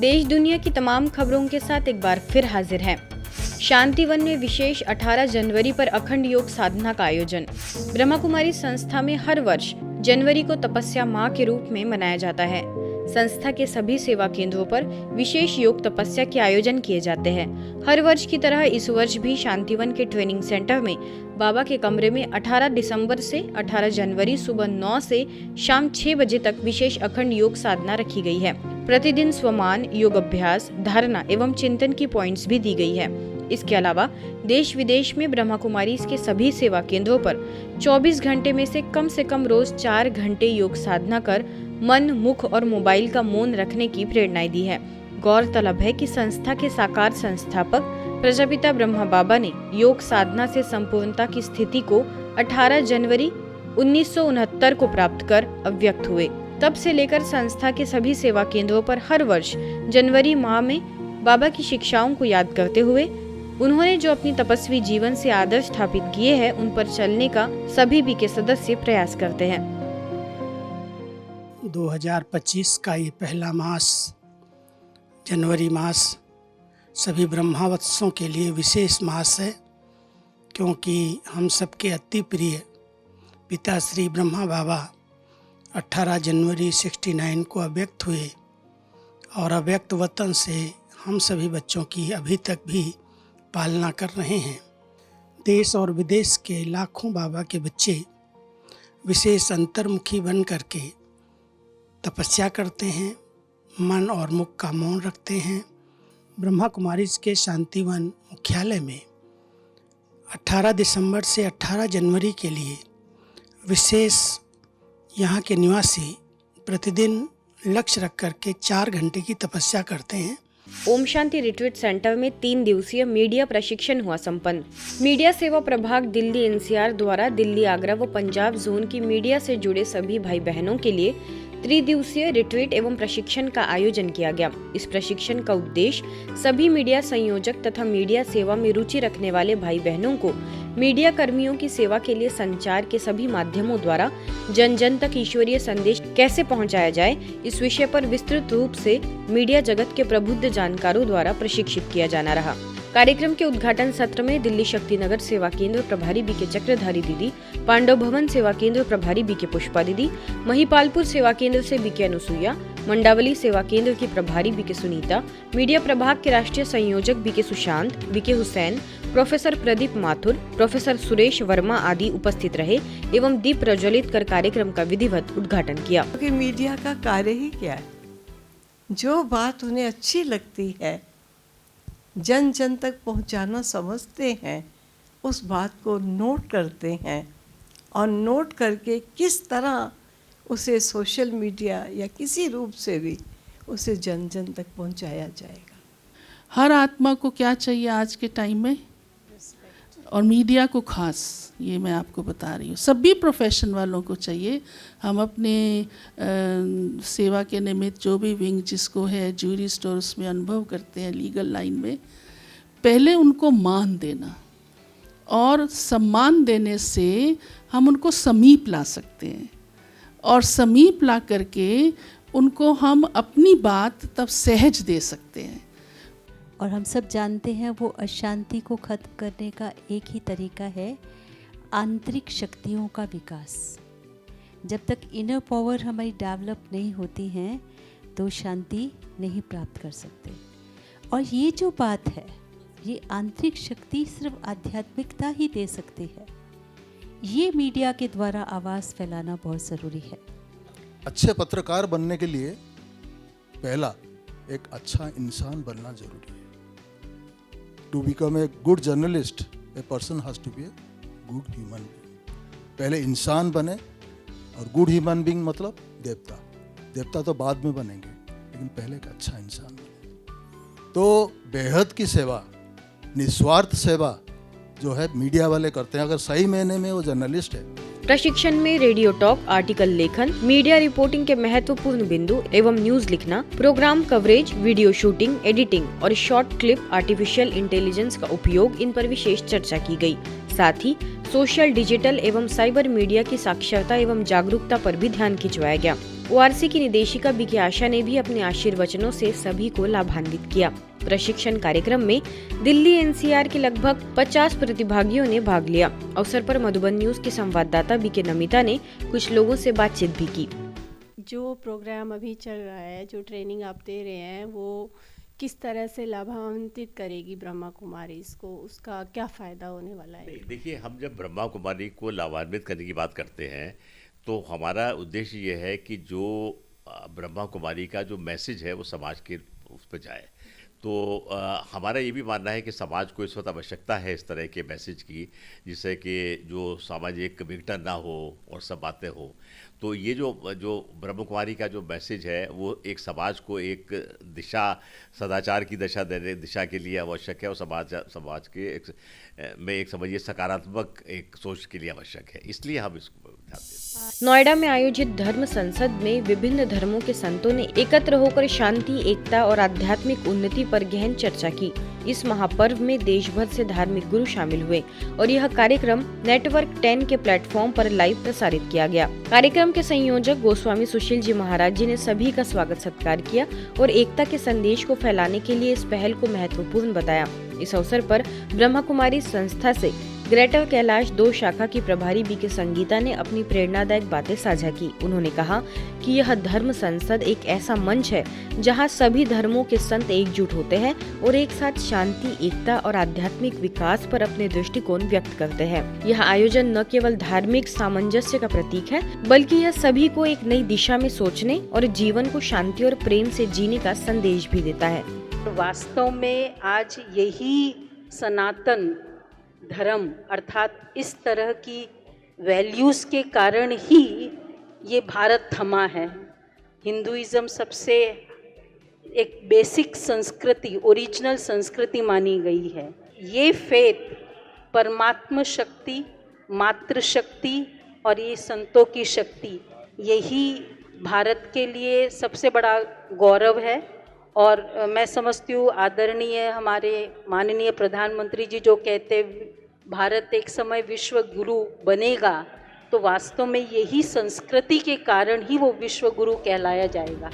देश दुनिया की तमाम खबरों के साथ एक बार फिर हाजिर है। शांतिवन में विशेष 18 जनवरी पर अखंड योग साधना का आयोजन। ब्रह्मा कुमारी संस्था में हर वर्ष जनवरी को तपस्या माह के रूप में मनाया जाता है। संस्था के सभी सेवा केंद्रों पर विशेष योग तपस्या के आयोजन किए जाते हैं। हर वर्ष की तरह इस वर्ष भी शांतिवन के ट्रेनिंग सेंटर में बाबा के कमरे में 18 दिसंबर से 18 जनवरी सुबह 9 से शाम 6 बजे तक विशेष अखंड योग साधना रखी गई है। प्रतिदिन स्वमान, योग अभ्यास, धारणा एवं चिंतन की पॉइंट्स भी दी गई है। इसके अलावा देश विदेश में ब्रह्मा कुमारी के सभी सेवा केंद्रों पर 24 घंटे में से कम रोज 4 घंटे योग साधना कर मन, मुख और मोबाइल का मौन रखने की प्रेरणाएं दी है। गौरतलब है कि संस्था के साकार संस्थापक प्रजापिता ब्रह्मा बाबा ने योग साधना से संपूर्णता की स्थिति को 18 जनवरी 1969 को प्राप्त कर अव्यक्त हुए। तब से लेकर संस्था के सभी सेवा केंद्रों पर हर वर्ष जनवरी माह में बाबा की शिक्षाओं को याद करते हुए उन्होंने जो अपनी तपस्वी जीवन से आदर्श स्थापित किए हैं उन पर चलने का सभी भी के सदस्य प्रयास करते हैं। 2025 का ये पहला मास, जनवरी मास, सभी ब्रह्मावत्सों के लिए विशेष मास है, क्योंकि हम सबके अति प्रिय पिता श्री ब्रह्मा बाबा 18 जनवरी 69 को अव्यक्त हुए और अव्यक्त वतन से हम सभी बच्चों की अभी तक भी पालना कर रहे हैं। देश और विदेश के लाखों बाबा के बच्चे विशेष अंतर्मुखी बन करके तपस्या करते हैं, मन और मुख का मौन रखते हैं। ब्रह्मा कुमारी के शांतिवन मुख्यालय में 18 दिसंबर से 18 जनवरी के लिए विशेष यहाँ के निवासी प्रतिदिन लक्ष्य रख करके 4 घंटे की तपस्या करते हैं। ओम शांति रिट्रीट सेंटर में 3 दिवसीय मीडिया प्रशिक्षण हुआ संपन्न। मीडिया सेवा प्रभाग दिल्ली एनसीआर द्वारा दिल्ली, आगरा व पंजाब जोन की मीडिया से जुड़े सभी भाई बहनों के लिए 3 दिवसीय रिट्रीट एवं प्रशिक्षण का आयोजन किया गया। इस प्रशिक्षण का उद्देश्य सभी मीडिया संयोजक तथा मीडिया सेवा में रुचि रखने वाले भाई बहनों को मीडिया कर्मियों की सेवा के लिए संचार के सभी माध्यमों द्वारा जन जन तक ईश्वरीय संदेश कैसे पहुंचाया जाए, इस विषय पर विस्तृत रूप से मीडिया जगत के प्रबुद्ध जानकारों द्वारा प्रशिक्षित किया जाना रहा। कार्यक्रम के उद्घाटन सत्र में दिल्ली शक्तिनगर सेवा केंद्र प्रभारी बीके चक्रधारी दीदी, पांडव भवन सेवा केंद्र प्रभारी बीके पुष्पा दीदी, महिपालपुर सेवा केंद्र से बीके अनुसुईया, मंडावली सेवा केंद्र की प्रभारी बीके सुनीता, मीडिया प्रभाग के राष्ट्रीय संयोजक BK Sushant, BK Hussain, professor Pradeep Mathur, professor Suresh Verma आदि उपस्थित रहे एवं दीप प्रज्वलित कर कार्यक्रम का विधिवत उद्घाटन किया। क्योंकि मीडिया का कार्य ही क्या है, जो बात उन्हें अच्छी लगती है जन जन तक पहुंचाना समझते हैं, उस बात को नोट करते हैं और नोट करके किस तरह उसे सोशल मीडिया या किसी रूप से भी उसे जन जन तक पहुंचाया जाएगा। हर आत्मा को क्या चाहिए आज के टाइम में, और मीडिया को खास, ये मैं आपको बता रही हूँ, सभी प्रोफेशन वालों को चाहिए। हम अपने सेवा के निमित्त जो भी विंग जिसको है, ज्यूरी स्टोर्स में अनुभव करते हैं, लीगल लाइन में, पहले उनको मान देना और सम्मान देने से हम उनको समीप ला सकते हैं, और समीप ला करके उनको हम अपनी बात तब सहज दे सकते हैं। और हम सब जानते हैं वो अशांति को खत्म करने का एक ही तरीका है, आंतरिक शक्तियों का विकास। जब तक इनर पावर हमारी डेवलप नहीं होती हैं तो शांति नहीं प्राप्त कर सकते। और ये जो बात है, ये आंतरिक शक्ति सिर्फ आध्यात्मिकता ही दे सकती है। ये मीडिया के द्वारा आवाज़ फैलाना बहुत ज़रूरी है। अच्छे पत्रकार बनने के लिए पहला एक अच्छा इंसान बनना जरूरी है। To become a good journalist, a person has to be a good human being. पहले इंसान बने, और गुड ह्यूमन बीइंग मतलब देवता। देवता तो बाद में बनेंगे, लेकिन पहले एक अच्छा इंसान बने। तो बेहद की सेवा, निस्वार्थ सेवा जो है मीडिया वाले करते हैं, अगर सही मायने में वो जर्नलिस्ट है। प्रशिक्षण में रेडियो टॉक, आर्टिकल लेखन, मीडिया रिपोर्टिंग के महत्वपूर्ण बिंदु एवं न्यूज लिखना, programme coverage, video shooting, editing और शॉर्ट क्लिप, आर्टिफिशियल इंटेलिजेंस का उपयोग, इन पर विशेष चर्चा की गई। साथ ही सोशल, डिजिटल एवं साइबर मीडिया की साक्षरता एवं जागरूकता पर भी ध्यान खिंचवाया गया। ओआरसी की निदेशिका बीके आशा ने भी अपने आशीर्वचनों से सभी को लाभान्वित किया। प्रशिक्षण कार्यक्रम में दिल्ली एनसीआर के लगभग 50 प्रतिभागियों ने भाग लिया। अवसर पर मधुबन न्यूज की संवाददाता बीके नमिता ने कुछ लोगों से बातचीत भी की। जो प्रोग्राम अभी चल रहा है, जो ट्रेनिंग आप दे रहे हैं, वो किस तरह से लाभान्वित करेगी ब्रह्मा कुमारी इसको, उसका क्या फ़ायदा होने वाला है? देखिए, हम जब ब्रह्मा कुमारी को लाभान्वित करने की बात करते हैं तो हमारा उद्देश्य ये है कि जो ब्रह्मा कुमारी का जो मैसेज है वो समाज के उस पर जाए। तो हमारा ये भी मानना है कि समाज को इस वक्त आवश्यकता है इस तरह के मैसेज की, जिससे कि जो सामाजिक विघटन ना हो और सब बातें हो। तो ये जो ब्रह्म कुमारी का जो मैसेज है वो एक समाज को एक दिशा, सदाचार की दिशा के लिए आवश्यक है और समाज के में एक समझिए सकारात्मक एक सोच के लिए आवश्यक है, इसलिए हम इसको ध्यान देते हैं। नोएडा में आयोजित धर्म संसद में विभिन्न धर्मों के संतों ने एकत्र होकर शांति, एकता और आध्यात्मिक उन्नति पर गहन चर्चा की। इस महापर्व में देश भर से धार्मिक गुरु शामिल हुए और यह कार्यक्रम नेटवर्क 10 के प्लेटफॉर्म पर लाइव प्रसारित किया गया। कार्यक्रम के संयोजक गोस्वामी सुशील जी महाराज जी ने सभी का स्वागत सत्कार किया और एकता के संदेश को फैलाने के लिए इस पहल को महत्वपूर्ण बताया। इस अवसर पर ब्रह्मा कुमारी संस्था से ग्रेटर कैलाश 2 शाखा की प्रभारी बीके संगीता ने अपनी प्रेरणादायक बातें साझा की। उन्होंने कहा कि यह धर्म संसद एक ऐसा मंच है जहां सभी धर्मों के संत एकजुट होते हैं और एक साथ शांति, एकता और आध्यात्मिक विकास पर अपने दृष्टिकोण व्यक्त करते हैं। यह आयोजन न केवल धार्मिक सामंजस्य का प्रतीक है, बल्कि यह सभी को एक नई दिशा में सोचने और जीवन को शांति और प्रेम से जीने का संदेश भी देता है। वास्तव में आज यही सनातन धर्म अर्थात इस तरह की वैल्यूज़ के कारण ही ये भारत थमा है। हिंदुइज़्म सबसे एक बेसिक संस्कृति, ओरिजिनल संस्कृति मानी गई है। ये फेथ परमात्मा शक्ति, मातृशक्ति और ये संतों की शक्ति, यही भारत के लिए सबसे बड़ा गौरव है। और मैं समझती हूँ आदरणीय हमारे माननीय प्रधानमंत्री जी जो कहते भारत एक समय विश्व गुरु बनेगा, तो वास्तव में यही संस्कृति के कारण ही वो विश्व गुरु कहलाया जाएगा।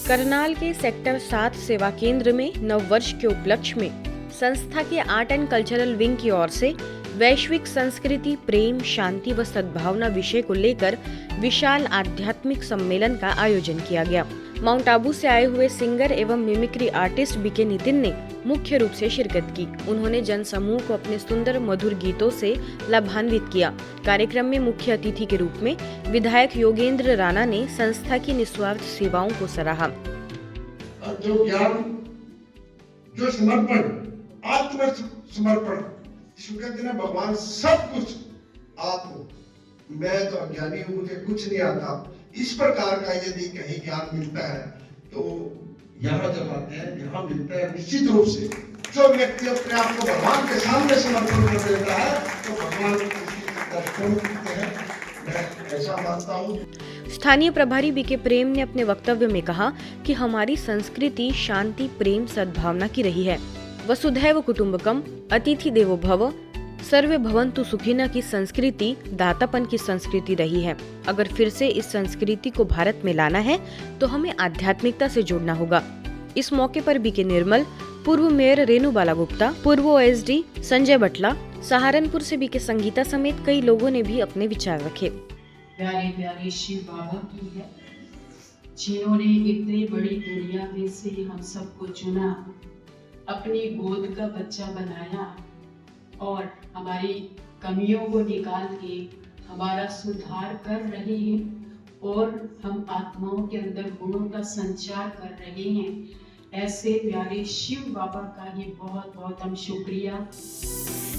करनाल के सेक्टर 7 सेवा केंद्र में नववर्ष के उपलक्ष्य में संस्था के आर्ट एंड कल्चरल विंग की ओर से वैश्विक संस्कृति, प्रेम, शांति व सद्भावना विषय को लेकर विशाल आध्यात्मिक सम्मेलन का आयोजन किया गया। माउंट आबू से आए हुए सिंगर एवं मिमिक्री आर्टिस्ट बीके नितिन ने मुख्य रूप से शिरकत की। उन्होंने जन समूह को अपने सुंदर मधुर गीतों से लाभान्वित किया। कार्यक्रम में मुख्य अतिथि के रूप में विधायक योगेंद्र राणा ने संस्था की निस्वार्थ सेवाओं को सराहा। जो ज्ञान, जो समर्पण, आत्म समर्पण, इसको कहते हैं भगवान सब कुछ आप, मैं तो अज्ञानी हूँ, मुझे कुछ नहीं आता, इस प्रकार का यदि कहीं ज्ञान मिलता है तो यहाँ जब आते हैं, यहाँ मिलता है। निश्चित रूप से जो व्यक्ति अपने आप को भगवान के सामने समर्पण कर देता है तो भगवान दर्शन करते हैं, मैं ऐसा मानता हूँ। स्थानीय प्रभारी बीके प्रेम ने अपने वक्तव्य में कहा कि हमारी संस्कृति शांति, प्रेम, सद्भावना की रही है। वसुधैव कुटुंबकम, अतिथि देवो भव, सर्वे भवन्तु सुखिनः की संस्कृति दातापन की संस्कृति रही है। अगर फिर से इस संस्कृति को भारत में लाना है तो हमें आध्यात्मिकता से जोड़ना होगा। इस मौके पर बीके निर्मल, पूर्व मेयर रेणु बाला गुप्ता, पूर्व ओएसडी संजय बटला, सहारनपुर से बीके संगीता समेत कई लोगों ने भी अपने विचार रखे। प्यारे प्यारे शिव बाबा की है, जिन्होंने इतनी बड़ी दुनिया में से हम सबको चुना, अपनी गोद का बच्चा बनाया और हमारी कमियों को निकाल के हमारा सुधार कर रहे हैं और हम आत्माओं के अंदर गुणों का संचार कर रहे हैं। ऐसे प्यारे शिव बाबा का ही बहुत बहुत हम शुक्रिया।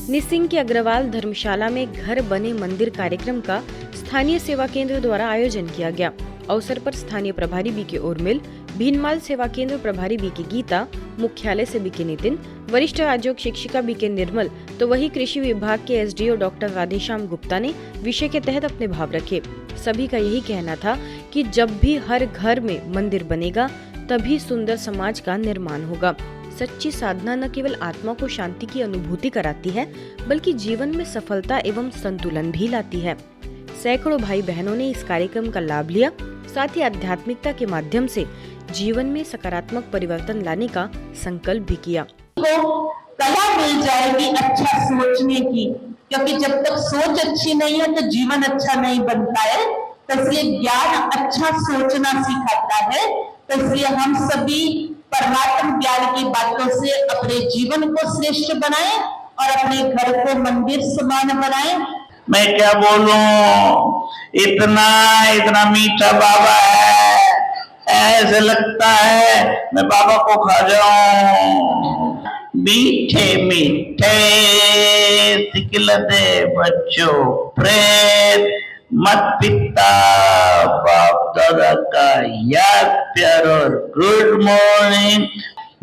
निसिंग के अग्रवाल धर्मशाला में घर बने मंदिर कार्यक्रम का स्थानीय सेवा केंद्र द्वारा आयोजन किया गया। अवसर पर स्थानीय प्रभारी बीके उर्मिल, भीनमाल सेवा केंद्र प्रभारी बीके गीता, मुख्यालय से बीके नितिन, वरिष्ठ राजयोग शिक्षिका बीके निर्मल, तो वही कृषि विभाग के एसडीओ डॉक्टर राधेश्याम गुप्ता ने विषय के तहत अपने भाव रखे। सभी का यही कहना था कि जब भी हर घर में मंदिर बनेगा तभी सुंदर समाज का निर्माण होगा। सच्ची साधना न केवल आत्मा को शांति की अनुभूति कराती है, बल्कि जीवन में सफलता एवं संतुलन भी लाती है। सैकड़ों भाई बहनों ने इस कार्यक्रम का लाभ लिया, साथ ही आध्यात्मिकता के माध्यम से जीवन में सकारात्मक परिवर्तन लाने का संकल्प भी किया। कला मिल जाएगी अच्छा सोचने की, क्योंकि जब तक सोच अच्छी नहीं है तो जीवन अच्छा नहीं बनता है। तो इसलिए ज्ञान अच्छा सोचना सिखाता है। तो इसलिए हम सभी परमात्म ज्ञान की बातों से अपने जीवन को श्रेष्ठ बनाएं और अपने घर को मंदिर समान बनाएं। मैं क्या बोलूं, इतना मीठा बाबा है, ऐसे लगता है मैं बाबा को खा जाऊं। मीठे मीठे सिकलते बच्चों प्रेम मत पिता बाप दादा का याद प्यार और गुड मॉर्निंग।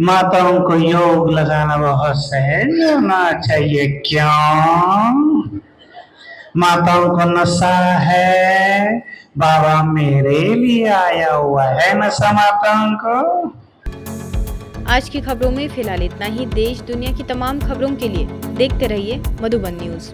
माताओं को योग लगाना बहुत सहज होना चाहिए, क्यों? माताओं को नशा है, बाबा मेरे लिए आया हुआ है नशा माताओं को। आज की खबरों में फिलहाल इतना ही। देश दुनिया की तमाम खबरों के लिए देखते रहिए मधुबन न्यूज।